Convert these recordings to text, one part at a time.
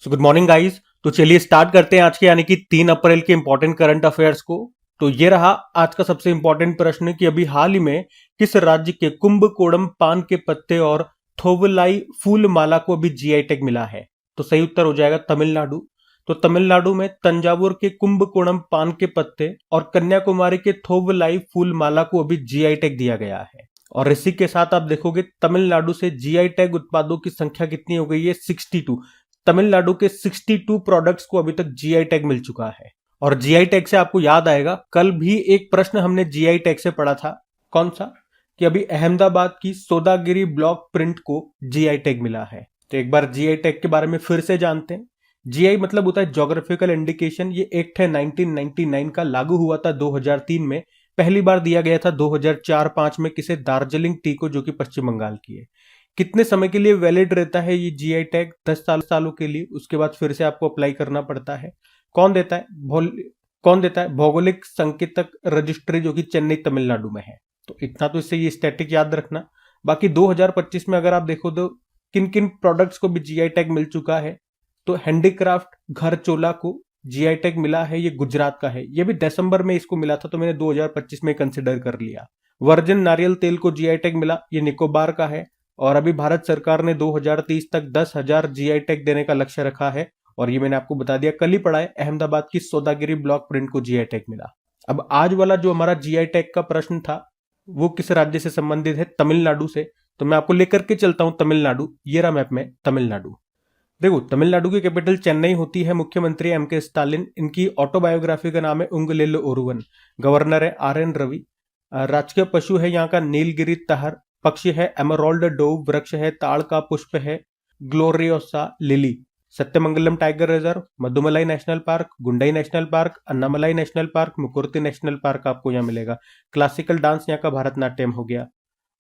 So good morning guys. तो चलिए start करते हैं आज के यानी कि 3 अप्रैल के इंपॉर्टेंट करंट अफेयर्स को। तो ये रहा आज का सबसे इंपॉर्टेंट प्रश्न कि अभी हाल ही में किस राज्य के कुंभकोणम पान के पत्ते और थोवलाई फूल माला को अभी जीआई टैग मिला है। तो सही उत्तर हो जाएगा तमिलनाडु। तो तमिलनाडु में तंजावुर के कुंभकोणम पान के पत्ते और कन्याकुमारी के थोवलाई फूल माला को अभी जीआई टैग दिया गया है। और इसी के साथ आप देखोगे तमिलनाडु से जीआई टैग उत्पादों की संख्या कितनी हो गई है, 62। तमिलनाडु के 62 प्रोडक्ट्स को अभी तक जीआई टैग मिल चुका है। और जीआई टैग से आपको याद आएगा कल भी एक प्रश्न हमने जीआई टैग से पढ़ा था। कौन सा? कि अभी अहमदाबाद की सोदागिरी ब्लॉक प्रिंट को जीआई टैग मिला है। तो एक बार जीआई टैग के बारे में फिर से जानते हैं। जीआई मतलब होता है ज्योग्राफिकल इंडिकेशन। ये एक्ट है 1999 का, लागू हुआ था 2003 में। पहली बार दिया गया था 2004-5 में किसे? दार्जिलिंग टी को, जो कि पश्चिम बंगाल की है। कितने समय के लिए वैलिड रहता है ये जीआई टैग? 10 सालों के लिए। उसके बाद फिर से आपको अप्लाई करना पड़ता है। कौन देता है? भौगोलिक संकेतक रजिस्ट्री, जो कि चेन्नई तमिलनाडु में है। तो इतना तो इससे ये स्टैटिक याद रखना। बाकी 2025 में अगर आप देखो तो किन किन प्रोडक्ट्स को भी जीआई टैग मिल चुका है। तो हैंडीक्राफ्ट घर चोला को जीआई टैग मिला है, ये गुजरात का है। ये भी दिसंबर में इसको मिला था, तो मैंने 2025 में कंसिडर कर लिया। वर्जिन नारियल तेल को जीआई टैग मिला, ये निकोबार का है। और अभी भारत सरकार ने 2030 तक 10,000 जीआई टैग देने का लक्ष्य रखा है। और ये मैंने आपको बता दिया, कल ही पढ़ा है। अहमदाबाद की सोदागिरी ब्लॉक प्रिंट को जीआई टैग मिला। अब आज वाला जो हमारा जीआई टैग का प्रश्न था वो किस राज्य से संबंधित है? तमिलनाडु से। तो मैं आपको लेकर के चलता हूं तमिलनाडु। ये रहा मैप में तमिलनाडु। देखो, तमिलनाडु की कैपिटल चेन्नई होती है। मुख्यमंत्री एम.के. स्टालिन। इनकी ऑटोबायोग्राफी का नाम है उंगलेल ओरुवन। गवर्नर है आर.एन. रवि। राजकीय पशु है यहाँ का नीलगिरी तहर। पक्षी है एमरोल्ड डोव। वृक्ष है ताड़ का पुष्प है gloriosa lily. Sathyamangalam tiger reserve, Mudumalai national park, Guindy national park, Anamalai national park, Mukurthi national park आपको यहाँ मिलेगा। क्लासिकल डांस यहाँ का भरतनाट्यम हो गया।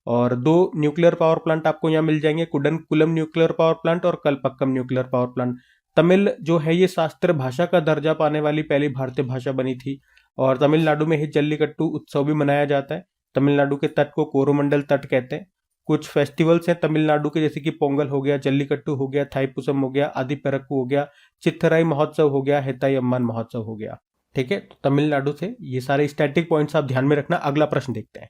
और 2 न्यूक्लियर पावर प्लांट आपको यहाँ मिल जाएंगे, कुडनकुलम न्यूक्लियर पावर प्लांट और Kalpakkam nuclear power plant. Tamil जो है ये शास्त्र भाषा का दर्जा पाने वाली पहली भारतीय भाषा बनी थी। और तमिलनाडु में ही जल्लीकट्टू उत्सव भी मनाया जाता है। तमिलनाडु के तट को कोरोमंडल तट कहते हैं। कुछ फेस्टिवल्स हैं तमिलनाडु के, जैसे कि पोंगल हो गया, जल्लीकट्टू हो गया, थाईपुसम हो गया, आदि पेरक्कू हो गया, चित्थराई महोत्सव हो गया, हेताई अम्मान महोत्सव हो गया। ठीक है, तो तमिलनाडु से ये सारे स्टैटिक पॉइंट्स आप ध्यान में रखना। अगला प्रश्न देखते हैं।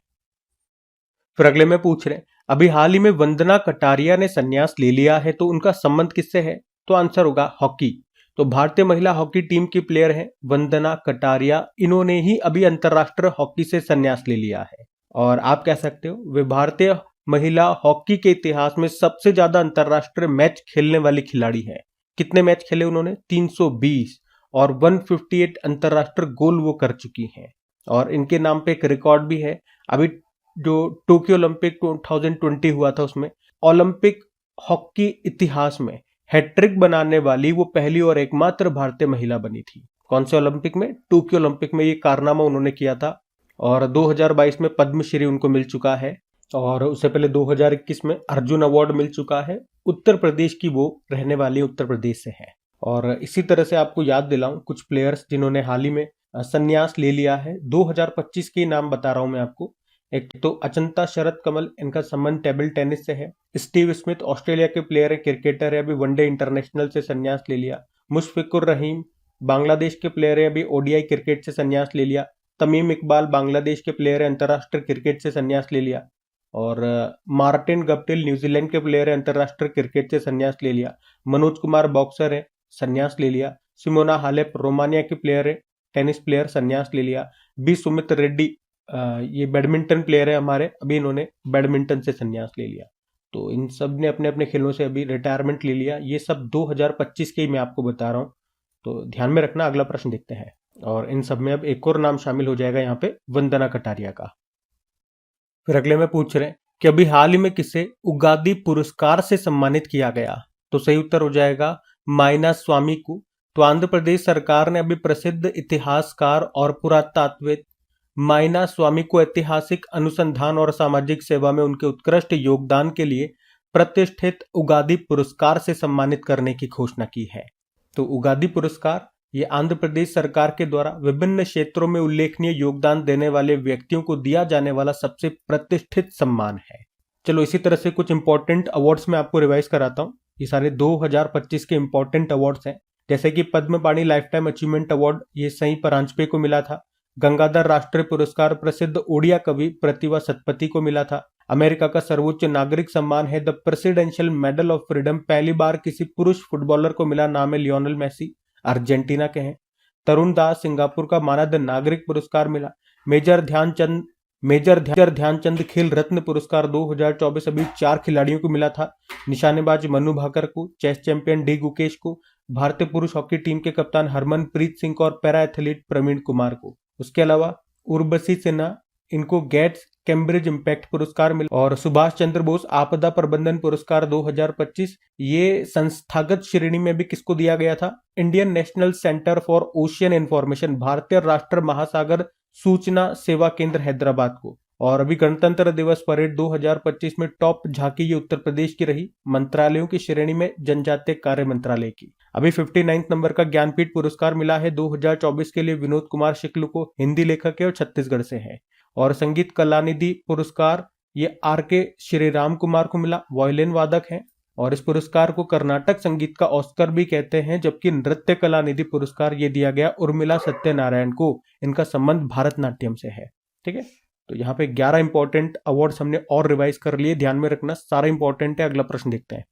फिर अगले में पूछ रहे हैं, अभी हाल ही में वंदना कटारिया ने संन्यास ले लिया है, तो उनका संबंध किससे है? तो आंसर होगा हॉकी। तो भारतीय महिला हॉकी टीम की प्लेयर है वंदना कटारिया। इन्होंने ही अभी अंतरराष्ट्रीय हॉकी से संन्यास ले लिया है। और आप कह सकते हो वे भारतीय महिला हॉकी के इतिहास में सबसे ज्यादा अंतरराष्ट्रीय मैच खेलने वाली खिलाड़ी है। कितने मैच खेले उन्होंने? 320। और 158 अंतरराष्ट्रीय गोल वो कर चुकी हैं। और इनके नाम पे एक रिकॉर्ड भी है। अभी जो टोक्यो ओलंपिक 2020 हुआ था, उसमें ओलंपिक हॉकी इतिहास में हैट्रिक बनाने वाली वो पहली और एकमात्र भारतीय महिला बनी थी। कौन से ओलंपिक में? टोक्यो ओलंपिक में ये कारनामा उन्होंने किया था। और 2022 में पद्मश्री उनको मिल चुका है। और उससे पहले 2021 में अर्जुन अवार्ड मिल चुका है। उत्तर प्रदेश की वो रहने वाली, उत्तर प्रदेश से है। और इसी तरह से आपको याद दिलाऊं कुछ प्लेयर्स जिन्होंने हाल ही में संन्यास ले लिया है। 2025 के नाम बता रहा हूं मैं आपको। एक तो अचंता शरद कमल, इनका संबंध टेबल टेनिस से है। स्टीव स्मिथ ऑस्ट्रेलिया के प्लेयर है, क्रिकेटर है, अभी वनडे इंटरनेशनल से संन्यास ले लिया। मुशफिकुर रहीम बांग्लादेश के प्लेयर है, अभी ओडीआई क्रिकेट से संन्यास ले लिया। तमीम इकबाल बांग्लादेश के प्लेयर है, अंतरराष्ट्रीय क्रिकेट से संन्यास ले लिया। और मार्टिन गप्टिल न्यूजीलैंड के प्लेयर है, अंतरराष्ट्रीय क्रिकेट से संन्यास ले लिया। मनोज कुमार बॉक्सर है, संन्यास ले लिया। सिमोना हालेप रोमानिया की प्लेयर है, टेनिस प्लेयर, संन्यास ले लिया। बी सुमित रेड्डी ये बैडमिंटन प्लेयर है हमारे, अभी इन्होंने बैडमिंटन से संन्यास ले लिया। तो इन सब ने अपने अपने खेलों से अभी रिटायरमेंट ले लिया। ये सब 2025 के ही मैं आपको बता रहा हूँ, तो ध्यान में रखना। अगला प्रश्न देखते हैं। और इन सब में अब एक और नाम शामिल हो जाएगा यहाँ पे, वंदना कटारिया का। फिर अगले में पूछ रहे हैं कि अभी हाल ही में किसे उगादी पुरस्कार से सम्मानित किया गया? तो सही उत्तर हो जाएगा माइना स्वामी को। तो आंध्र प्रदेश सरकार ने अभी प्रसिद्ध इतिहासकार और पुरातात्विद माइना स्वामी को ऐतिहासिक अनुसंधान और सामाजिक सेवा में उनके उत्कृष्ट योगदान के लिए प्रतिष्ठित उगादी पुरस्कार से सम्मानित करने की घोषणा की है। तो उगादी पुरस्कार ये आंध्र प्रदेश सरकार के द्वारा विभिन्न क्षेत्रों में उल्लेखनीय योगदान देने वाले व्यक्तियों को दिया जाने वाला सबसे प्रतिष्ठित सम्मान है। चलो इसी तरह से कुछ इंपॉर्टेंट अवार्ड्स में आपको रिवाइज कराता हूँ। ये सारे 2025 के इंपॉर्टेंट अवार्ड्स हैं। जैसे कि पद्म पाणि लाइफ टाइम अचीवमेंट अवार्ड ये सई परांजपे को मिला था। गंगाधर राष्ट्रीय पुरस्कार प्रसिद्ध ओडिया कवि प्रतिभा सतपथी को मिला था। अमेरिका का सर्वोच्च नागरिक सम्मान है the presidential medal of freedom, पहली बार किसी पुरुष फुटबॉलर को मिला, नाम है लियोनेल मेसी, अर्जेंटीना के हैं। तरुण दास सिंगापुर का मानद नागरिक पुरस्कार मिला। मेजर ध्यानचंद खेल रत्न पुरस्कार 2024 अभी 4 खिलाड़ियों को मिला था। निशानेबाज मनु भाकर को, चेस चैंपियन डी गुकेश को, भारतीय पुरुष हॉकी टीम के कप्तान हरमनप्रीत सिंह को और पैरा एथलीट प्रवीण कुमार को। उसके अलावा उर्वशी सिन्हा, इनको गेट्स कैम्ब्रिज इम्पैक्ट पुरस्कार मिला। और सुभाष चंद्र बोस आपदा प्रबंधन पुरस्कार 2025 ये संस्थागत श्रेणी में भी किसको दिया गया था? Indian national centre for ocean information, भारतीय राष्ट्र महासागर सूचना सेवा केंद्र हैदराबाद को। और अभी गणतंत्र दिवस परेड 2025 में टॉप झांकी ये उत्तर प्रदेश की रही, मंत्रालयों की श्रेणी में जनजातीय कार्य मंत्रालय की। अभी 59 नंबर का ज्ञानपीठ पुरस्कार मिला है 2024 के लिए विनोद कुमार शुक्ल को, हिंदी लेखक है और छत्तीसगढ़ से है। और संगीत कलानिधि पुरस्कार ये आर.के. श्रीराम कुमार को मिला, वायलिन वादक हैं। और इस पुरस्कार को कर्नाटक संगीत का ऑस्कर भी कहते हैं। जबकि नृत्य कला निधि पुरस्कार ये दिया गया उर्मिला सत्यनारायण को, इनका संबंध भारतनाट्यम से है। ठीक है, तो यहाँ पे 11 इंपॉर्टेंट अवार्ड्स हमने और रिवाइज कर लिए, ध्यान में रखना सारा इंपॉर्टेंट है। अगला प्रश्न देखते हैं।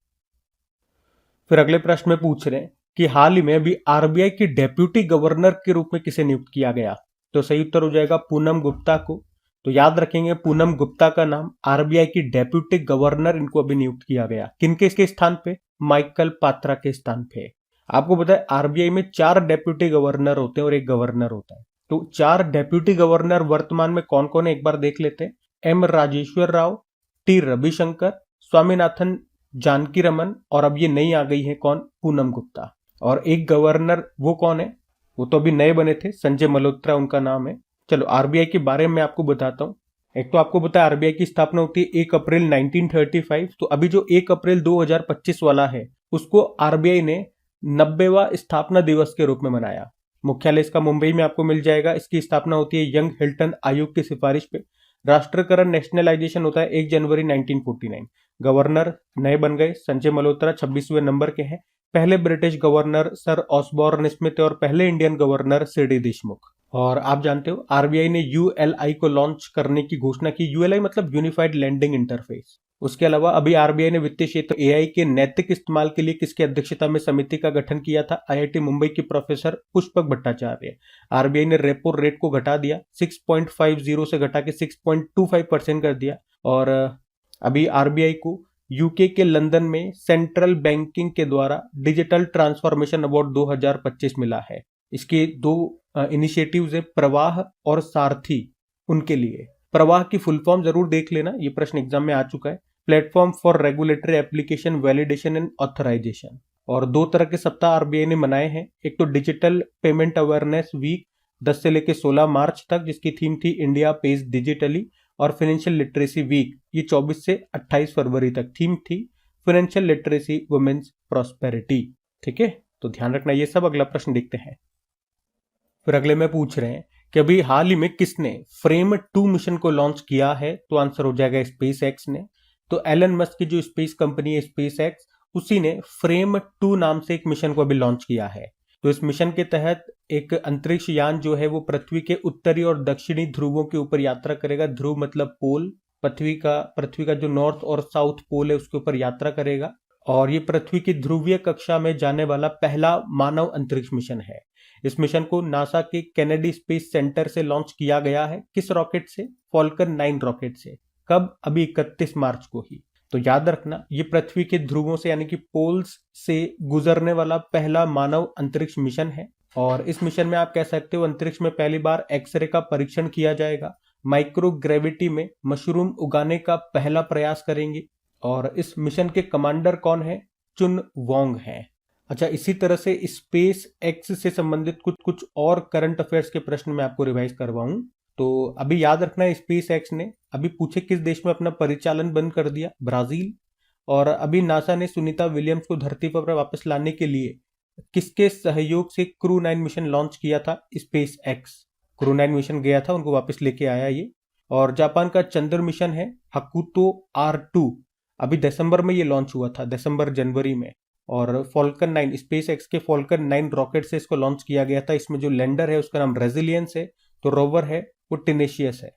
फिर अगले प्रश्न में पूछ रहे हैं कि हाल ही में अभी आरबीआई की डेप्यूटी गवर्नर के रूप में किसे नियुक्त किया गया? तो सही उत्तर हो जाएगा पूनम गुप्ता को। तो याद रखेंगे पूनम गुप्ता का नाम, आरबीआई की डेप्यूटी गवर्नर इनको अभी नियुक्त किया गया। किनके इसके स्थान पे? माइकल पात्रा के स्थान पे। आपको पता है आरबीआई में 4 डेप्यूटी गवर्नर होते हैं और एक गवर्नर होता है। तो 4 डेप्यूटी गवर्नर वर्तमान में कौन कौन है एक बार देख लेते हैं। एम राजेश्वर राव, टी रविशंकर, स्वामीनाथन जानकी रमन, और अब ये नई आ गई है कौन? पूनम गुप्ता। और एक गवर्नर वो कौन है? वो तो अभी नए बने थे, संजय मल्होत्रा उनका नाम है। चलो आरबीआई के बारे में आपको बताता हूं। एक तो आपको पता है आरबीआई की स्थापना होती है 1 अप्रैल 1935। तो अभी जो 1 अप्रैल 2025 वाला है उसको आरबीआई ने 90वां स्थापना दिवस के रूप में मनाया। मुख्यालय इसका मुंबई में आपको मिल जाएगा। इसकी स्थापना होती है यंग हिल्टन आयोग की सिफारिश पे। राष्ट्रीयकरण नेशनलाइजेशन होता है 1 जनवरी 1949। गवर्नर नए बन गए, संजय मल्होत्रा 26वें नंबर के हैं। पहले British governor sir Osborne Smith और पहले इंडियन गवर्नर सीडी देशमुख। और आप जानते हो आरबीआई ने यूएलआई को लॉन्च करने की घोषणा की। यूएलआई मतलब यूनिफाइड लैंडिंग इंटरफेस। उसके अलावा अभी आरबीआई ने वित्तीय क्षेत्र एआई के नैतिक इस्तेमाल के लिए किसकी अध्यक्षता में समिति का गठन किया था? आईआईटी मुंबई की प्रोफेसर पुष्पक भट्टाचार्य। आरबीआई ने रेपो रेट को घटा दिया, 6.50 से घटा के 6.25% कर दिया। और अभी आरबीआई को यूके के लंदन में सेंट्रल बैंकिंग के द्वारा डिजिटल ट्रांसफॉर्मेशन अवार्ड 2025 मिला है। इसके 2 इनिशिएटिव्स है, प्रवाह और सारथी। उनके लिए प्रवाह की फुल फॉर्म जरूर देख लेना, ये प्रश्न एग्जाम में आ चुका है। Platform for regulatory application validation and authorisation. और 2 तरह के सप्ताह आरबीआई ने मनाए हैं। एक तो डिजिटल पेमेंट अवेयरनेस वीक 10 से लेकर 16 मार्च तक, जिसकी थीम थी इंडिया पेज डिजिटली। और फाइनेंशियल लिटरेसी वीक ये 24 से 28 फरवरी तक, थीम थी फाइनेंशियल लिटरेसी वुमेन्स प्रॉस्पेरिटी। ठीक है, तो ध्यान रखना ये सब। अगला प्रश्न देखते हैं। फिर अगले में पूछ रहे हैं कि अभी हाल ही में किसने फ्रेम 2 मिशन को लॉन्च किया है? तो आंसर हो जाएगा स्पेस एक्स ने। तो एलन मस्क की जो स्पेस कंपनी है स्पेस एक्स, उसी ने फ्रेम 2 नाम से एक मिशन को अभी लॉन्च किया है। तो इस मिशन के तहत एक अंतरिक्ष यान जो है वो पृथ्वी के उत्तरी और दक्षिणी ध्रुवों के ऊपर यात्रा करेगा। ध्रुव मतलब पोल, पृथ्वी का जो नॉर्थ और साउथ पोल है उसके ऊपर यात्रा करेगा। और ये पृथ्वी की ध्रुवीय कक्षा में जाने वाला पहला मानव अंतरिक्ष मिशन है। इस मिशन को नासा के केनेडी स्पेस सेंटर से लॉन्च किया गया है। किस रॉकेट से? फॉल्कन 9 रॉकेट से। कब? अभी 31 मार्च को ही। तो याद रखना ये पृथ्वी के ध्रुवों से यानी कि पोल्स से गुजरने वाला पहला मानव अंतरिक्ष मिशन है। और इस मिशन में आप कह सकते हो अंतरिक्ष में पहली बार एक्सरे का परीक्षण किया जाएगा। माइक्रोग्रेविटी में मशरूम उगाने का पहला प्रयास करेंगे। और इस मिशन के कमांडर कौन है? चुन वोंग है। अच्छा, इसी तरह से स्पेस एक्स से संबंधित कुछ और करंट अफेयर्स के प्रश्न मैं आपको रिवाइज करवाऊं। तो अभी याद रखना है स्पेस एक्स ने अभी पूछे किस देश में अपना परिचालन बंद कर दिया? ब्राजील। और अभी नासा ने सुनीता विलियम्स को धरती पर वापस लाने के लिए किसके सहयोग से क्रू 9 मिशन लॉन्च किया था? Space x. क्रू 9 मिशन गया था, उनको वापस लेके आया ये। और जापान का चंद्र मिशन है हकुतो R2। अभी दिसंबर में ये लॉन्च हुआ था, दिसंबर जनवरी में। और फॉल्कन 9, स्पेस एक्स के फॉल्कन 9 रॉकेट से इसको लॉन्च किया गया था। इसमें जो लैंडर है उसका नाम रेजिलियंस है, तो रोवर है वो टेनेशियस है।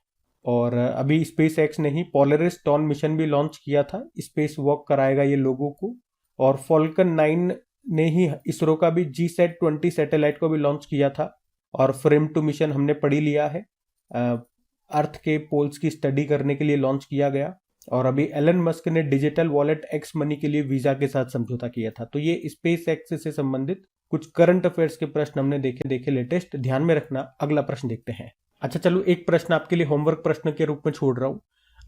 और अभी स्पेस एक्स ने ही पोलरिस डॉन मिशन भी लॉन्च किया था, स्पेस वॉक कराएगा ये लोगों को। और फॉल्कन 9 ने ही इसरो का भी GSAT-20 सैटेलाइट को भी लॉन्च किया था। और फ्रेम टू मिशन हमने पढ़ी लिया है, अर्थ के पोल्स की स्टडी करने के लिए लॉन्च किया गया। और अभी एलन मस्क ने डिजिटल वॉलेट एक्स मनी के लिए वीजा के साथ समझौता किया था। तो ये स्पेस एक्स से संबंधित कुछ करंट अफेयर्स के प्रश्न हमने देखे लेटेस्ट, ध्यान में रखना। अगला प्रश्न देखते हैं। अच्छा चलो, एक प्रश्न आपके लिए होमवर्क प्रश्न के रूप में छोड़ रहा हूं।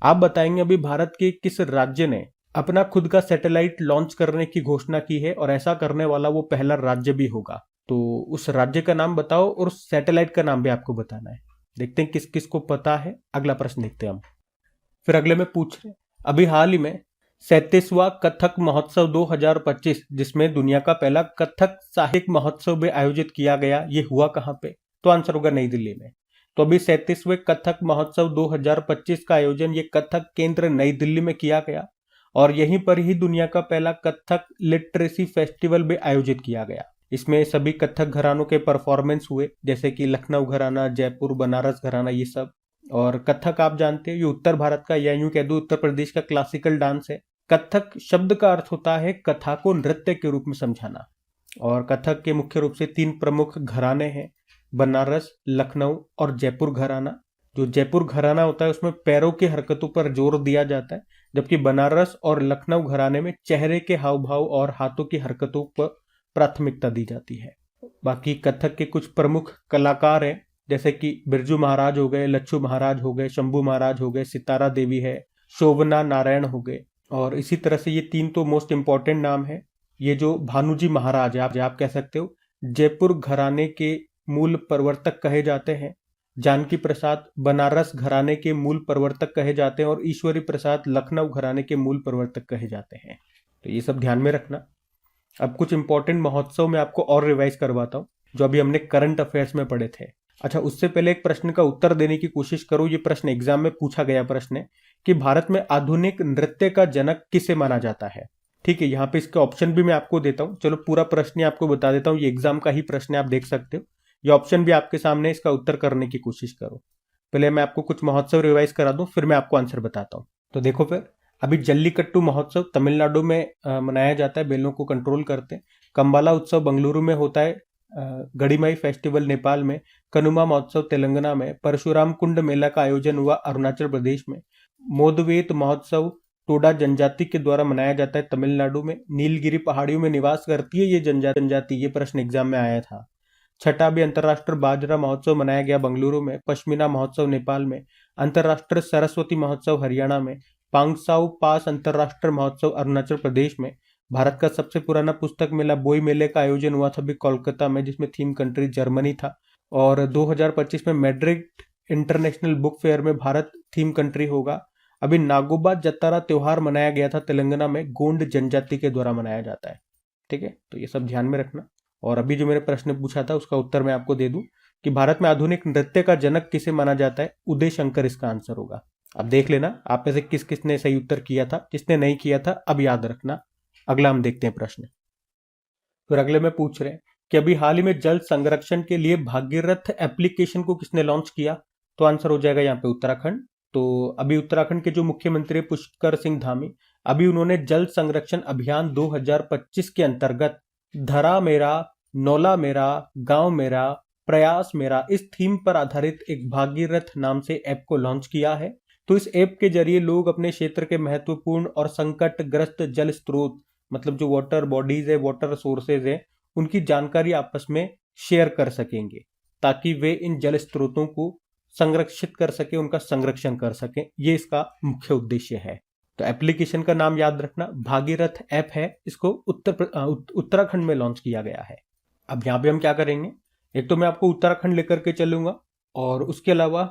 आप बताएंगे अभी भारत के किस राज्य ने अपना खुद का सैटेलाइट लॉन्च करने की घोषणा की है, और ऐसा करने वाला वो पहला राज्य भी होगा। तो उस राज्य का नाम बताओ और उस सैटेलाइट का नाम भी आपको बताना है। देखते हैं किस किस को पता है। अगला प्रश्न देखते हैं हम। फिर अगले में पूछ रहे हैं, अभी हाल ही में 37वां कथक महोत्सव 2025, जिसमें दुनिया का पहला कथक साहित्य महोत्सव भी आयोजित किया गया, ये हुआ कहां पे? तो आंसर होगा नई दिल्ली में। तो अभी 37वें कथक महोत्सव 2025 का आयोजन ये कथक केंद्र नई दिल्ली में किया गया। और यहीं पर ही दुनिया का पहला कथक लिटरेसी फेस्टिवल भी आयोजित किया गया। इसमें सभी कथक घरानों के परफॉर्मेंस हुए, जैसे कि लखनऊ घराना, जयपुर, बनारस घराना, ये सब। और कथक आप जानते हैं ये उत्तर भारत का, या यूं कह दो उत्तर प्रदेश का क्लासिकल डांस है। कथक शब्द का अर्थ होता है कथा को नृत्य के रूप में समझाना। और कथक के मुख्य रूप से 3 प्रमुख घराने हैं, बनारस, लखनऊ और जयपुर घराना। जो जयपुर घराना होता है उसमें पैरों की हरकतों पर जोर दिया जाता है, जबकि बनारस और लखनऊ घराने में चेहरे के हाव भाव और हाथों की हरकतों पर प्राथमिकता दी जाती है। बाकी कथक के कुछ प्रमुख कलाकार हैं, जैसे कि बिरजू महाराज हो गए, लच्छू महाराज हो गए, शंभू महाराज हो गए, सितारा देवी है, शोभना नारायण हो गए। और इसी तरह से ये 3 तो मोस्ट इंपॉर्टेंट नाम है। ये जो भानुजी महाराज है, आप कह सकते हो, जयपुर घराने के मूल प्रवर्तक कहे जाते हैं। जानकी प्रसाद बनारस घराने के मूल प्रवर्तक कहे जाते हैं, और ईश्वरी प्रसाद लखनऊ घराने के मूल प्रवर्तक कहे जाते हैं। तो ये सब ध्यान में रखना। अब कुछ इंपॉर्टेंट महोत्सव में आपको और रिवाइज करवाता हूँ, जो अभी हमने करंट अफेयर्स में पढ़े थे। अच्छा, उससे पहले एक प्रश्न का उत्तर देने की कोशिश करो। ये प्रश्न एग्जाम में पूछा गया प्रश्न है कि भारत में आधुनिक नृत्य का जनक किसे माना जाता है। ठीक है, यहाँ पे इसके ऑप्शन भी मैं आपको देता हूँ। चलो पूरा प्रश्न आपको बता देता हूँ, ये एग्जाम का ही प्रश्न है, आप देख सकते हो। ये ऑप्शन भी आपके सामने, इसका उत्तर करने की कोशिश करो। पहले मैं आपको कुछ महोत्सव रिवाइज करा दूं, फिर मैं आपको आंसर बताता हूँ। तो देखो, फिर अभी जल्लीकट्टू महोत्सव तमिलनाडु में मनाया जाता है, बैलों को कंट्रोल करते हैं। कंबाला उत्सव बेंगलुरु में होता है, गड़ीमाई फेस्टिवल नेपाल में, कनुमा महोत्सव तेलंगाना में, परशुराम कुंड मेला का आयोजन हुआ अरुणाचल प्रदेश में, मोदवेत महोत्सव टोडा जनजाति के द्वारा मनाया जाता है तमिलनाडु में, नीलगिरी पहाड़ियों में निवास करती है ये जनजाति, ये प्रश्न एग्जाम में आया था। छठा भी अंतर्राष्ट्रीय बाजरा महोत्सव मनाया गया बेंगलुरु में, पश्मीना महोत्सव नेपाल में, अंतर्राष्ट्रीय सरस्वती महोत्सव हरियाणा में, पांगसाउ पास अंतर्राष्ट्रीय महोत्सव अरुणाचल प्रदेश में। भारत का सबसे पुराना पुस्तक मेला बोई मेले का आयोजन हुआ था भी कोलकाता में, जिसमें थीम कंट्री जर्मनी था। और 2025 में मैड्रिड इंटरनेशनल बुक फेयर में भारत थीम कंट्री होगा। अभी नागोबा जतारा त्योहार मनाया गया था तेलंगाना में, गोंड जनजाति के द्वारा मनाया जाता है। ठीक है, तो ये सब ध्यान में रखना। और अभी जो मैंने प्रश्न पूछा था उसका उत्तर मैं आपको दे दूं कि भारत में आधुनिक नृत्य का जनक किसे माना जाता है, उदय शंकर इसका आंसर होगा। अब देख लेना आप में से किस किसने सही उत्तर किया था, जिसने नहीं किया था अब याद रखना। अगला हम देखते हैं प्रश्न। फिर अगले में पूछ रहे हैं कि अभी हाल ही में जल संरक्षण के लिए भागीरथ एप्लीकेशन को किसने लॉन्च किया। तो आंसर हो जाएगा यहाँ पे उत्तराखंड। तो अभी उत्तराखंड के जो मुख्यमंत्री पुष्कर सिंह धामी, अभी उन्होंने जल संरक्षण अभियान 2025 के अंतर्गत धरा मेरा, नौला मेरा, गांव मेरा, प्रयास मेरा, इस थीम पर आधारित एक भागीरथ नाम से ऐप को लॉन्च किया है। तो इस ऐप के जरिए लोग अपने क्षेत्र के महत्वपूर्ण और संकटग्रस्त जल स्रोत, मतलब जो वाटर बॉडीज है, वाटर सोर्सेज है, उनकी जानकारी आपस में शेयर कर सकेंगे, ताकि वे इन जल स्रोतों को संरक्षित कर सके, उनका संरक्षण कर सके। ये इसका मुख्य उद्देश्य है। तो एप्लीकेशन का नाम याद रखना, भागीरथ ऐप है। इसको उत्तराखंड में लॉन्च किया गया है। अब यहाँ पे हम क्या करेंगे, एक तो मैं आपको उत्तराखंड लेकर के चलूंगा, और उसके अलावा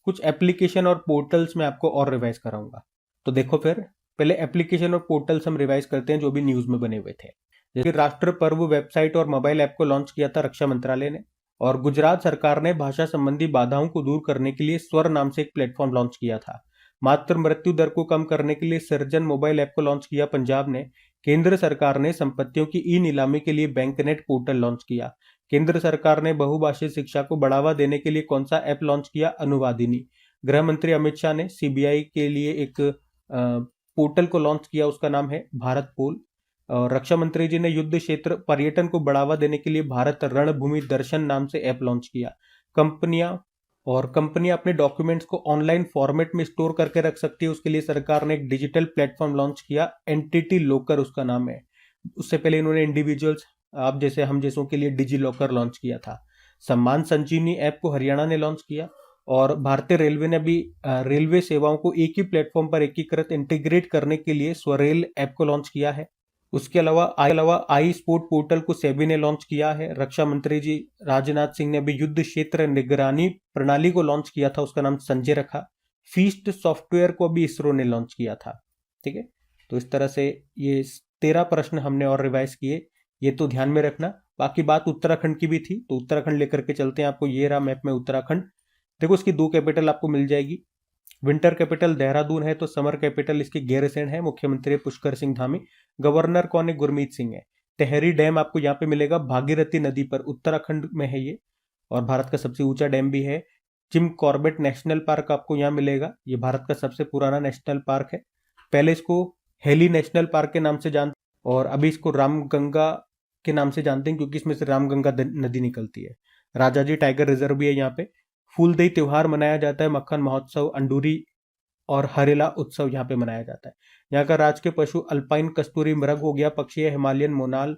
कुछ एप्लीकेशन और पोर्टल्स में आपको और रिवाइज कराऊंगा। तो देखो, फिर पहले एप्लीकेशन और पोर्टल्स हम रिवाइज करते हैं जो भी न्यूज में बने हुए थे। जैसे राष्ट्र पर्व वेबसाइट और मोबाइल ऐप को लॉन्च किया था रक्षा मंत्रालय ने, और गुजरात सरकार ने भाषा संबंधी बाधाओं को दूर करने के लिए स्वर नाम से एक प्लेटफॉर्म लॉन्च किया था। मातृ मृत्यु दर को कम करने के लिए सर्जन मोबाइल ऐप को लॉन्च किया पंजाब ने। केंद्र सरकार ने संपत्तियों की ई नीलामी के लिए बैंकनेट पोर्टल लॉन्च किया। केंद्र सरकार ने बहुभाषीय शिक्षा को बढ़ावा देने के लिए कौन सा ऐप लॉन्च किया? अनुवादिनी। गृह मंत्री अमित शाह ने सीबीआई के लिए एक पोर्टल को लॉन्च किया, उसका नाम है भारत पोल। और रक्षा मंत्री जी ने युद्ध क्षेत्र पर्यटन को बढ़ावा देने के लिए भारत रणभूमि दर्शन नाम से ऐप लॉन्च किया। कंपनियां अपने डॉक्यूमेंट्स को ऑनलाइन फॉर्मेट में स्टोर करके रख सकती है, उसके लिए सरकार ने एक डिजिटल प्लेटफॉर्म लॉन्च किया, एंटिटी लॉकर उसका नाम है। उससे पहले इन्होंने इंडिविजुअल्स, आप जैसे हम जैसों के लिए डिजी लॉकर लॉन्च किया था। सम्मान संजीवनी ऐप को हरियाणा ने लॉन्च किया। और भारतीय रेलवे ने भी रेलवे सेवाओं को एक ही प्लेटफॉर्म पर एकीकृत इंटीग्रेट करने के लिए स्वरेल ऐप को लॉन्च किया है। उसके अलावा आई स्पोर्ट पोर्टल को सेबी ने लॉन्च किया है। रक्षा मंत्री जी राजनाथ सिंह ने अभी युद्ध क्षेत्र निगरानी प्रणाली को लॉन्च किया था, उसका नाम संजय रखा। फीस्ट सॉफ्टवेयर को अभी इसरो ने लॉन्च किया था। ठीक है, तो इस तरह से ये 13 प्रश्न हमने और रिवाइज किए, ये तो ध्यान में रखना। बाकी बात उत्तराखंड की भी थी, तो उत्तराखंड लेकर के चलते हैं आपको। ये रहा मैप में उत्तराखंड। देखो, इसकी 2 कैपिटल आपको मिल जाएगी। विंटर कैपिटल देहरादून है, तो समर कैपिटल इसकी गैरसैंण है। मुख्यमंत्री पुष्कर सिंह धामी। गवर्नर कौन है? गुरमीत सिंह है। टेहरी डैम आपको यहाँ पे मिलेगा, भागीरथी नदी पर, उत्तराखंड में है ये, और भारत का सबसे ऊंचा डैम भी है। जिम कॉर्बेट नेशनल पार्क आपको यहाँ मिलेगा, ये भारत का सबसे पुराना नेशनल पार्क है। पहले इसको हेली नेशनल पार्क के नाम से जानते, और अभी इसको रामगंगा के नाम से जानते हैं, क्योंकि इसमें से रामगंगा नदी निकलती है। राजाजी टाइगर रिजर्व भी है यहाँ पे। फूलदेई त्योहार मनाया जाता है, मक्खन महोत्सव, अंडूरी और हरेला उत्सव यहाँ पे मनाया जाता है। यहाँ का राजकीय पशु अल्पाइन कस्तूरी मृग हो गया, पक्षी है हिमालयन मोनाल,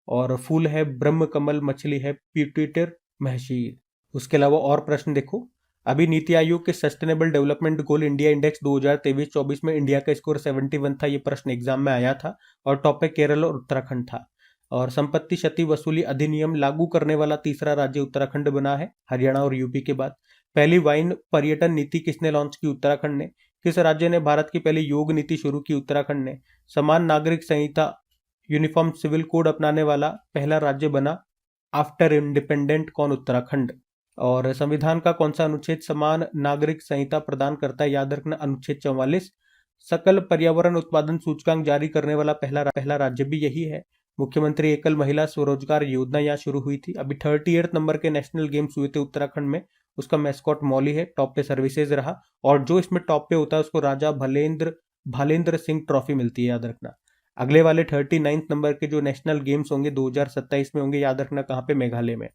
और फूल है ब्रह्म कमल, मछली है प्यूटिटर महशीर। उसके अलावा और प्रश्न देखो, अभी नीति आयोग के sustainable development goal India index 2023-24 में इंडिया का स्कोर 71 था। ये प्रश्न एग्जाम में आया था, और टॉप पे केरल और उत्तराखंड था। और संपत्ति क्षति वसूली अधिनियम लागू करने वाला तीसरा राज्य उत्तराखंड बना है, हरियाणा और यूपी के बाद। पहली वाइन पर्यटन नीति किसने लॉन्च की? उत्तराखंड ने। किस राज्य ने भारत की पहली योग नीति शुरू की? उत्तराखंड ने। समान नागरिक संहिता यूनिफॉर्म सिविल कोड अपनाने वाला पहला राज्य बना आफ्टर इंडिपेंडेंट कौन? उत्तराखंड। और संविधान का कौन सा अनुच्छेद समान नागरिक संहिता प्रदान करता है? याद रखना, अनुच्छेद 44। सकल पर्यावरण उत्पादन सूचकांक जारी करने वाला पहला राज्य भी यही है। मुख्यमंत्री एकल महिला स्वरोजगार योजना यहाँ शुरू हुई थी। अभी 38 नंबर के नेशनल गेम्स हुए थे उत्तराखंड में, उसका मैस्कॉट मौली है, टॉप पे सर्विसेज रहा। और जो इसमें टॉप पे होता है उसको राजा भालेंद्र सिंह ट्रॉफी मिलती है, याद रखना। अगले वाले 39 नंबर के जो नेशनल गेम्स होंगे 2027 में होंगे, याद रखना कहाँ पे? मेघालय में।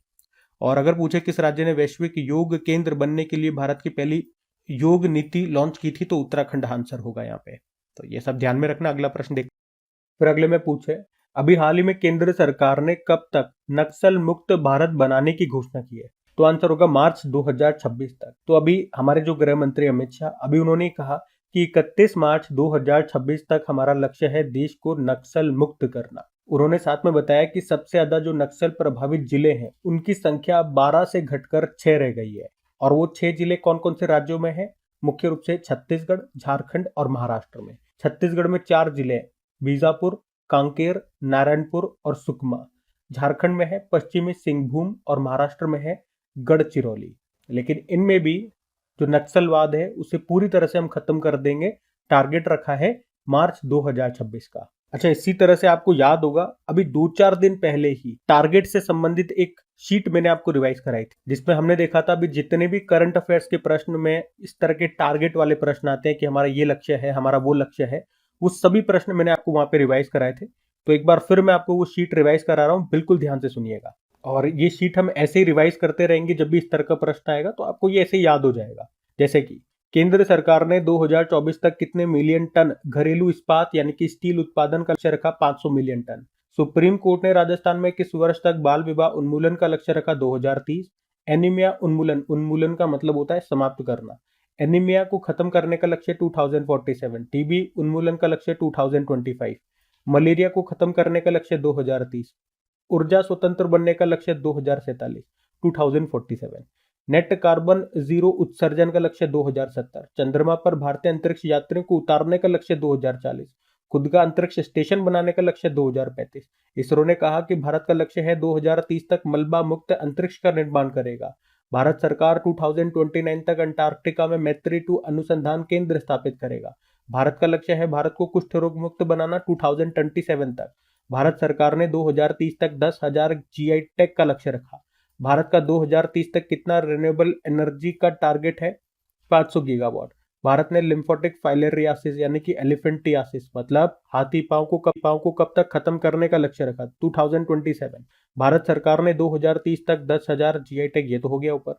और अगर पूछे किस राज्य ने वैश्विक योग केंद्र बनने के लिए भारत की पहली योग नीति लॉन्च की थी, तो उत्तराखंड आंसर होगा यहाँ पे। तो ये सब ध्यान में रखना। अगला प्रश्न देख, फिर अगले में पूछे, अभी हाल ही में केंद्र सरकार ने कब तक नक्सल मुक्त भारत बनाने की घोषणा की है? तो आंसर होगा मार्च 2026 तक। तो अभी हमारे जो गृह मंत्री अमित शाह, अभी उन्होंने कहा कि 31 मार्च 2026 तक हमारा लक्ष्य है देश को नक्सल मुक्त करना। उन्होंने साथ में बताया कि सबसे ज्यादा जो नक्सल प्रभावित जिले हैं उनकी संख्या 12 से घटकर 6 रह गई है। और वो 6 जिले कौन कौन से राज्यों में है? मुख्य रूप से छत्तीसगढ़, झारखंड और महाराष्ट्र में। छत्तीसगढ़ में 4 जिले, बीजापुर, कांकेर, नारायणपुर और सुकमा। झारखंड में है पश्चिमी सिंहभूम, और महाराष्ट्र में है गढ़चिरौली। लेकिन इनमें भी जो नक्सलवाद है उसे पूरी तरह से हम खत्म कर देंगे, टारगेट रखा है मार्च 2026 का। अच्छा, इसी तरह से आपको याद होगा अभी 2-4 दिन पहले ही टारगेट से संबंधित एक शीट मैंने आपको रिवाइज कराई थी, जिसमें हमने देखा था अभी जितने भी करंट अफेयर्स के प्रश्न में इस तरह के टारगेट वाले प्रश्न आते हैं कि हमारा ये लक्ष्य है, हमारा वो लक्ष्य है, वो सभी प्रश्न मैंने आपको वहां पे रिवाइज कराए थे। तो एक बार फिर मैं आपको वो शीट रिवाइज करा रहा हूँ, बिल्कुल ध्यान से सुनिएगा। और ये शीट हम ऐसे ही रिवाइज करते रहेंगे, जब भी इस तरह का प्रश्न आएगा तो आपको ये ऐसे याद हो जाएगा। जैसे कि केंद्र सरकार ने 2024 तक कितने मिलियन टन घरेलू इस्पात यानी कि स्टील उत्पादन का लक्ष्य रखा? 500 मिलियन टन। सुप्रीम कोर्ट ने राजस्थान में किस वर्ष तक बाल विवाह उन्मूलन का लक्ष्य रखा? 2030। एनीमिया उन्मूलन का मतलब होता है समाप्त करना। एनीमिया को खत्म करने का लक्ष्य 2047। टीबी उन्मूलन का लक्ष्य 2025। मलेरिया को खत्म करने का लक्ष्य 2030। ऊर्जा स्वतंत्र बनने का लक्ष्य 2047। नेट कार्बन जीरो उत्सर्जन का लक्ष्य 2070। चंद्रमा पर भारतीय अंतरिक्ष यात्रियों को उतारने का लक्ष्य 2040। खुद का अंतरिक्ष स्टेशन बनाने का लक्ष्य 2035। इसरो ने कहा कि भारत का लक्ष्य है 2030 तक मलबा मुक्त अंतरिक्ष का निर्माण करेगा। भारत सरकार 2029 तक अंटार्कटिका में मैत्री 2 अनुसंधान केंद्र स्थापित करेगा। भारत का लक्ष्य है भारत को कुष्ठ रोग मुक्त बनाना 2027 तक। भारत सरकार ने 2030 तक 10,000 जीआई टैग का लक्ष्य रखा। भारत का 2030 तक कितना रिन्यूएबल एनर्जी का टारगेट है? 500 गीगावाट। भारत ने लिम्फोटिक फाइलेरियासिस यानी कि एलिफेंटियासिस मतलब हाथी पांव को कब तक खत्म करने का लक्ष्य रखा? 2027। भारत सरकार ने 2030 तक 10,000 जीआई टैग, ये तो हो गया ऊपर।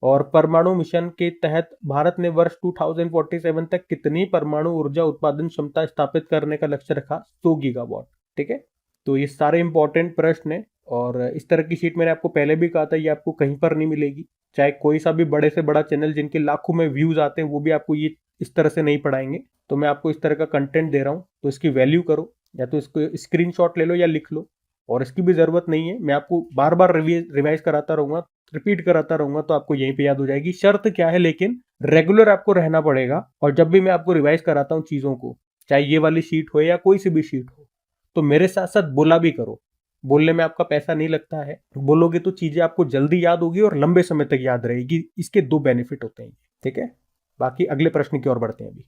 और परमाणु मिशन के तहत भारत ने वर्ष 2047 तक कितनी परमाणु ऊर्जा उत्पादन क्षमता स्थापित करने का लक्ष्य रखा? 100 गीगावाट। ठीक है, तो ये सारे इंपॉर्टेंट प्रश्न है और इस तरह की शीट मैंने आपको पहले भी कहा था, ये आपको कहीं पर नहीं मिलेगी। चाहे कोई सा भी बड़े से बड़ा चैनल जिनके लाखों में व्यूज आते हैं वो भी आपको ये इस तरह से नहीं पढ़ाएंगे। तो मैं आपको इस तरह का कंटेंट दे रहा हूँ, तो इसकी वैल्यू करो, या तो इसको स्क्रीनशॉट ले लो या लिख लो। और इसकी भी जरूरत नहीं है, मैं आपको बार बार रिवाइज कराता रहूंगा, रिपीट कराता रहूंगा, तो आपको यहीं पे याद हो जाएगी। शर्त क्या है, लेकिन रेगुलर आपको रहना पड़ेगा। और जब भी मैं आपको रिवाइज कराता हूँ चीजों को, चाहे ये वाली शीट हो या कोई सी भी शीट हो, तो मेरे साथ साथ बोला भी करो। बोलने में आपका पैसा नहीं लगता है, बोलोगे तो चीजें आपको जल्दी याद होगी और लंबे समय तक याद रहेगी। इसके 2 बेनिफिट होते हैं। ठीक है, बाकी अगले प्रश्न की ओर बढ़ते हैं अभी।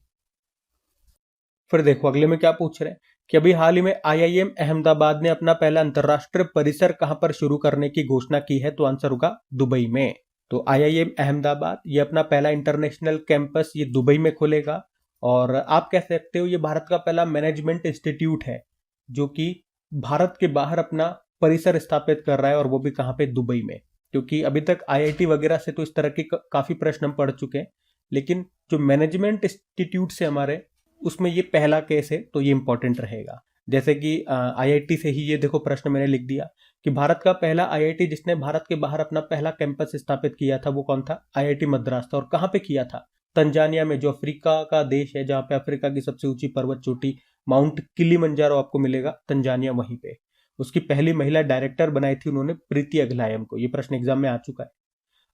फिर देखो अगले में क्या पूछ रहे हैं कि अभी हाल ही में आईआईएम अहमदाबाद ने अपना पहला अंतरराष्ट्रीय परिसर कहां पर शुरू करने की घोषणा की है? तो आंसर होगा दुबई में। तो आईआईएम अहमदाबाद ये अपना पहला इंटरनेशनल कैंपस ये दुबई में खोलेगा। और आप कह सकते हो ये भारत का पहला मैनेजमेंट इंस्टीट्यूट है जो कि भारत के बाहर अपना परिसर स्थापित कर रहा है, और वो भी कहां पे? दुबई में। क्योंकि अभी तक आईआईटी वगैरह से तो इस तरह के काफी प्रश्न हम पढ़ चुके हैं, लेकिन जो मैनेजमेंट इंस्टीट्यूट से हमारे, उसमें ये पहला केस है, तो ये इंपॉर्टेंट रहेगा। जैसे कि आईआईटी से ही ये देखो प्रश्न मैंने लिख दिया कि भारत का पहला आईआईटी जिसने भारत के बाहर अपना पहला कैंपस स्थापित किया था वो कौन था? आईआईटी मद्रास था। और कहां पे किया था? तंजानिया में, जो अफ्रीका का देश है, जहां पे अफ्रीका की सबसे ऊंची पर्वत चोटी माउंट किलिमंजारो आपको मिलेगा, तंजानिया वहीं पे। उसकी पहली महिला डायरेक्टर बनाई थी उन्होंने प्रीति अगलायम को। ये प्रश्न एग्जाम में आ चुका है।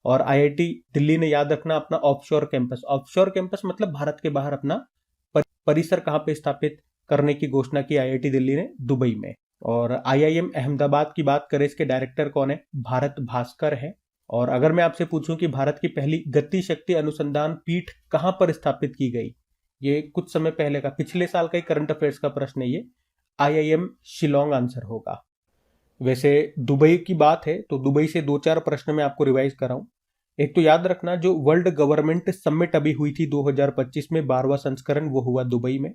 और आईआईटी दिल्ली ने, याद रखना, अपना ऑफशोर कैंपस मतलब भारत के बाहर अपना परिसर कहां पे स्थापित करने की घोषणा की आईआईटी दिल्ली ने? दुबई में। और आईआईएम अहमदाबाद की बात करें, इसके डायरेक्टर कौन है? भारत भास्कर है। और अगर मैं आपसे पूछूं कि भारत की पहली गति शक्ति अनुसंधान पीठ कहां पर स्थापित की गई, ये कुछ समय पहले का, पिछले साल का ही करंट अफेयर्स का प्रश्न है ये, आईआईएम शिलोंग आंसर होगा। वैसे दुबई की बात है तो दुबई से 2-4 प्रश्न मैं आपको रिवाइज कराऊं। एक तो याद रखना, जो वर्ल्ड गवर्नमेंट समिट अभी हुई थी 2025 में, 12वां संस्करण, वो हुआ दुबई में।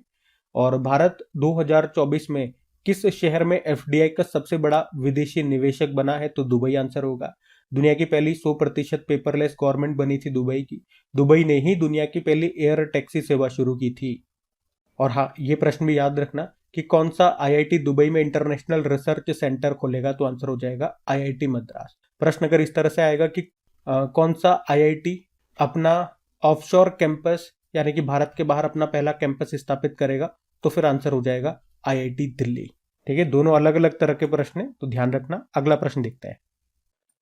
और भारत 2024 में किस शहर में एफडीआई का सबसे बड़ा विदेशी निवेशक बना है? तो दुबई आंसर होगा। दुनिया की पहली 100% पेपरलेस गवर्नमेंट बनी थी दुबई की। दुबई ने ही दुनिया की पहली एयर टैक्सी सेवा शुरू की थी। और हाँ, ये प्रश्न भी याद रखना कि कौन सा आईआईटी दुबई में इंटरनेशनल रिसर्च सेंटर खोलेगा? तो आंसर हो जाएगा आईआईटी मद्रास। प्रश्न अगर इस तरह से आएगा कि कौन सा आईआईटी अपना ऑफशोर कैंपस यानी कि भारत के बाहर अपना पहला कैंपस स्थापित करेगा, तो फिर आंसर हो जाएगा आईआईटी दिल्ली। ठीक है, दोनों अलग अलग तरह के प्रश्न हैं, तो ध्यान रखना। अगला प्रश्न देखते हैं।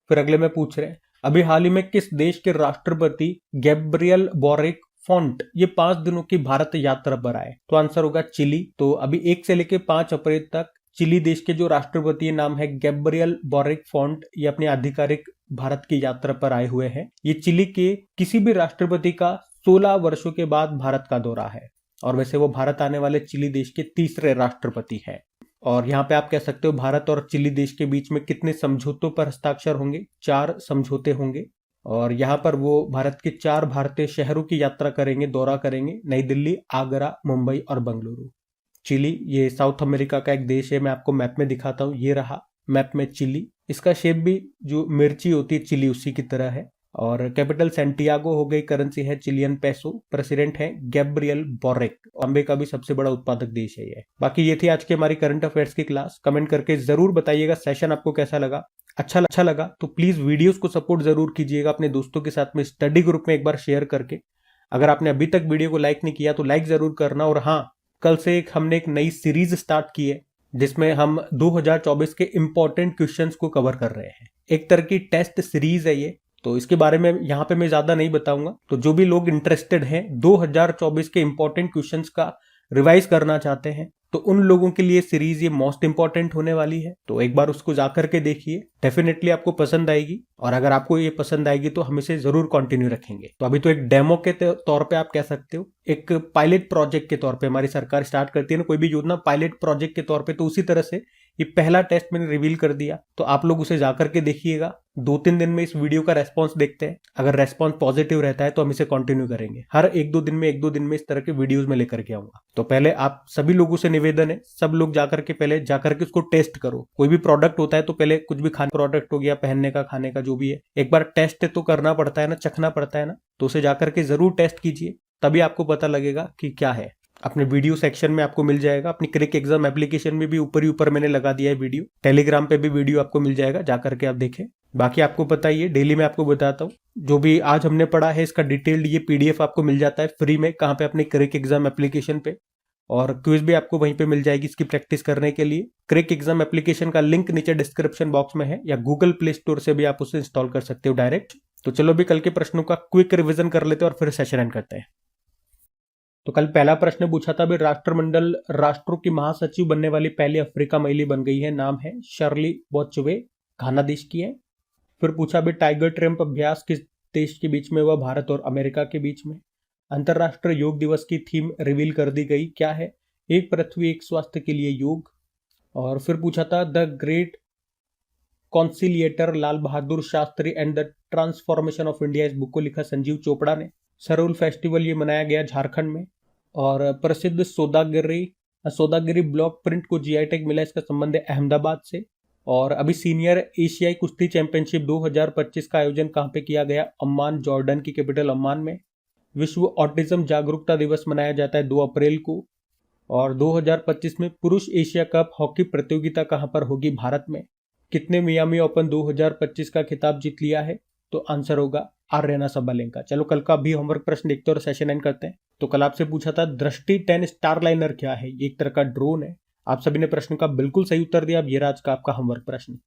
फिर अगले में पूछ रहे हैं, अभी हाल ही में किस देश के राष्ट्रपति गैब्रियल बोरिक फॉन्ट ये 5 दिनों की भारत यात्रा पर आए? तो आंसर होगा चिली। तो अभी 1 से लेकर 5 अप्रैल तक चिली देश के जो राष्ट्रपति नाम है गैब्रियल बोरिक फॉन्ट, ये अपनी आधिकारिक भारत की यात्रा पर आए हुए हैं। ये चिली के किसी भी राष्ट्रपति का 16 वर्षों के बाद भारत का दौरा है। और वैसे वो भारत आने वाले चिली देश के तीसरे राष्ट्रपति हैं। और यहाँ पे आप कह सकते हो भारत और चिली देश के बीच में कितने समझौतों पर हस्ताक्षर होंगे? 4 समझौते होंगे। और यहाँ पर वो भारत के 4 भारतीय शहरों की यात्रा करेंगे, दौरा करेंगे, नई दिल्ली, आगरा, मुंबई और बेंगलुरु। चिली ये साउथ अमेरिका का एक देश है, मैं आपको मैप में दिखाता हूँ, ये रहा मैप में चिली। इसका शेप भी जो मिर्ची होती है चिली उसी की तरह है। और कैपिटल सैंटियागो हो गई, करेंसी है चिलियन पेसो, प्रेसिडेंट है गैब्रियल बोरिक। तांबे का भी सबसे बड़ा उत्पादक देश है ये। बाकी ये थी आज की हमारी करंट अफेयर्स की क्लास। कमेंट करके जरूर बताइएगा सेशन आपको कैसा लगा। अच्छा लगा तो प्लीज वीडियोस को सपोर्ट जरूर कीजिएगा अपने दोस्तों के साथ में, स्टडी ग्रुप में एक बार शेयर करके। अगर आपने अभी तक वीडियो को लाइक नहीं किया तो लाइक जरूर करना। और हाँ, कल से हमने एक नई सीरीज स्टार्ट की है जिसमें हम 2024 के इंपॉर्टेंट क्वेश्चंस को कवर कर रहे हैं। एक तरह की टेस्ट सीरीज है ये, तो इसके बारे में यहाँ पे मैं ज्यादा नहीं बताऊंगा। तो जो भी लोग इंटरेस्टेड हैं 2024 के इंपॉर्टेंट क्वेश्चंस का रिवाइज करना चाहते हैं, तो उन लोगों के लिए सीरीज ये मोस्ट इंपॉर्टेंट होने वाली है, तो एक बार उसको जाकर के देखिए, डेफिनेटली आपको पसंद आएगी। और अगर आपको ये पसंद आएगी तो हम इसे जरूर कंटिन्यू रखेंगे। तो अभी तो एक डेमो के तौर पे आप कह सकते हो, एक पायलट प्रोजेक्ट के तौर पे हमारी सरकार स्टार्ट करती है ना कोई भी योजना, पायलट प्रोजेक्ट के तौर पे, तो उसी तरह से ये पहला टेस्ट मैंने रिवील कर दिया। तो आप लोग उसे जाकर के देखिएगा। 2-3 दिन में इस वीडियो का रेस्पॉन्स देखते हैं, अगर रेस्पॉन्स पॉजिटिव रहता है तो हम इसे कंटिन्यू करेंगे। हर 1-2 दिन में इस तरह के वीडियोस में लेकर के आऊंगा। तो पहले आप सभी लोगों से निवेदन है, सब लोग जाकर के पहले जाकर के उसको टेस्ट करो। कोई भी प्रोडक्ट होता है तो पहले, कुछ भी खाने प्रोडक्ट हो गया, पहनने का, खाने का, जो भी है, एक बार टेस्ट तो करना पड़ता है ना, चखना पड़ता है ना, तो उसे जाकर के जरूर टेस्ट कीजिए, तभी आपको पता लगेगा कि क्या है। अपने वीडियो सेक्शन में आपको मिल जाएगा, अपनी क्रिक एग्जाम एप्लीकेशन में भी ऊपर ही ऊपर मैंने लगा दिया है वीडियो, टेलीग्राम पे भी वीडियो आपको मिल जाएगा, जाकर के आप देखें। बाकी आपको पता ही है, डेली मैं आपको बताता हूँ जो भी आज हमने पढ़ा है, इसका डिटेल्ड ये पीडीएफ आपको मिल जाता है फ्री में। कहाँ पे? अपनी क्रिक एग्जाम एप्लीकेशन पे। और क्विज भी आपको वहीं पे मिल जाएगी इसकी प्रैक्टिस करने के लिए। क्रिक एग्जाम एप्लीकेशन का लिंक नीचे डिस्क्रिप्शन बॉक्स में है, या गूगल प्ले स्टोर से भी आप उसे इंस्टॉल कर सकते हो डायरेक्ट। तो चलो भी कल के प्रश्नों का क्विक रिवीजन कर लेते हैं और फिर सेशन एंड करते हैं। तो कल पहला प्रश्न पूछा था भी, राष्ट्रमंडल राष्ट्रों की महासचिव बनने वाली पहली अफ्रीका महिला बन गई है, नाम है शर्ली बॉचवे, घाना देश की है। फिर पूछा भी, टाइगर ट्रम्प अभ्यास किस देश के बीच में हुआ? भारत और अमेरिका के बीच में। अंतरराष्ट्रीय योग दिवस की थीम रिवील कर दी गई, क्या है? एक पृथ्वी एक स्वास्थ्य के लिए योग। और फिर पूछा था, the great conciliator Lal Bahadur Shastri and the transformation of India, इस बुक को लिखा संजीव चोपड़ा ने। सरोल फेस्टिवल ये मनाया गया झारखंड में। और प्रसिद्ध सौदागिरी ब्लॉक प्रिंट को जीआई टैग मिला, इसका संबंध है अहमदाबाद से। और अभी सीनियर एशियाई कुश्ती चैंपियनशिप 2025 का आयोजन कहाँ पे किया गया? अम्मान, जॉर्डन की कैपिटल अम्मान में। विश्व ऑटिज्म जागरूकता दिवस मनाया जाता है 2 अप्रैल को। और 2025 में पुरुष एशिया कप हॉकी प्रतियोगिता कहाँ पर होगी? भारत में। कितने मियामी ओपन 2025 का खिताब जीत लिया है? तो आंसर होगा आर्यना सबलेंका। चलो कल का भी होमवर्क प्रश्न देखते हैं और सेशन एंड करते हैं। तो कल आपसे पूछा था, दृष्टि 10 स्टारलाइनर क्या है? ये एक तरह का ड्रोन है। आप सभी ने प्रश्न का बिल्कुल सही उत्तर दिया। अब ये रहा आज का आपका होमवर्क प्रश्न।